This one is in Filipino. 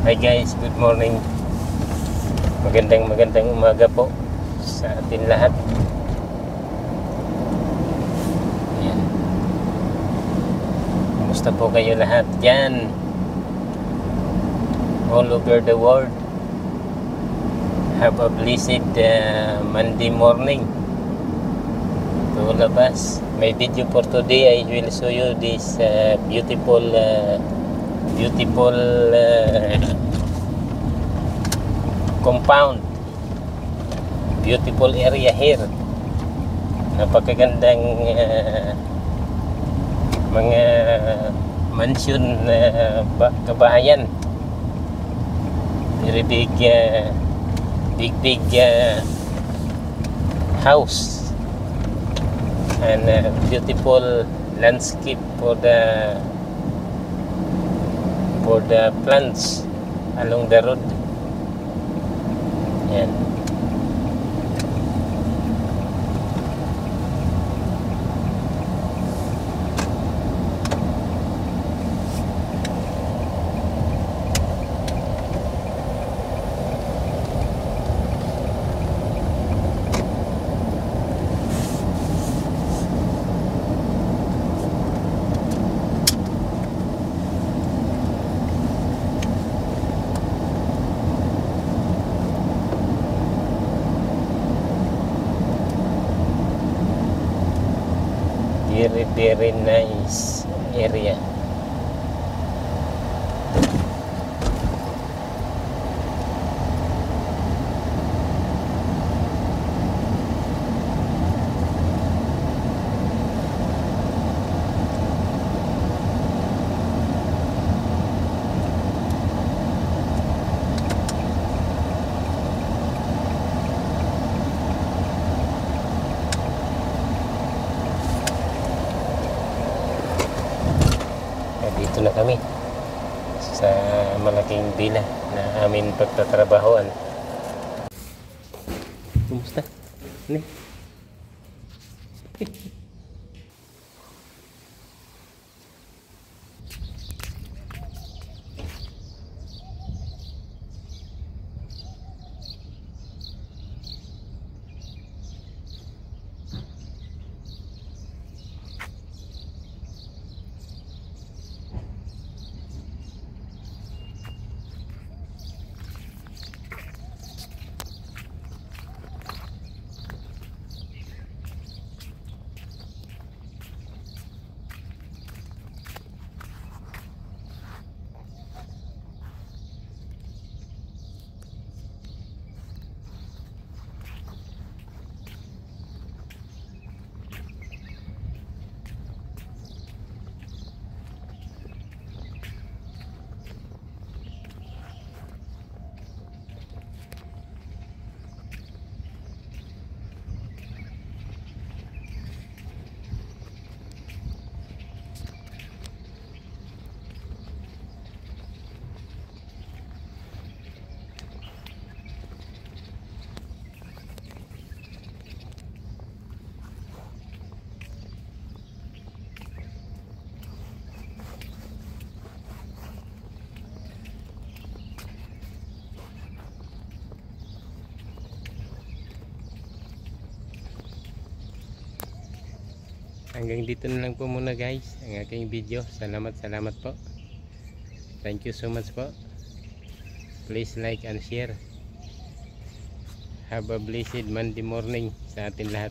Hi guys, good morning. Magandang umaga po sa atin lahat. Ayan. Kumusta po kayo lahat dyan? All over the world. Have a blessed Monday morning to all of us. My video for today, I will show you this beautiful compound, beautiful area here. Napakagandang mga mansion kabahayan, very big house, and beautiful landscape for the plants along the road. Yan. Very nice area. Dito na kami sa malaking villa na amin pagtatrabahoan. Kumusta? Ano? Hanggang dito na lang po muna guys ang aking video. Salamat po. Thank you so much po. Please like and share. Have a blessed Monday morning sa atin lahat.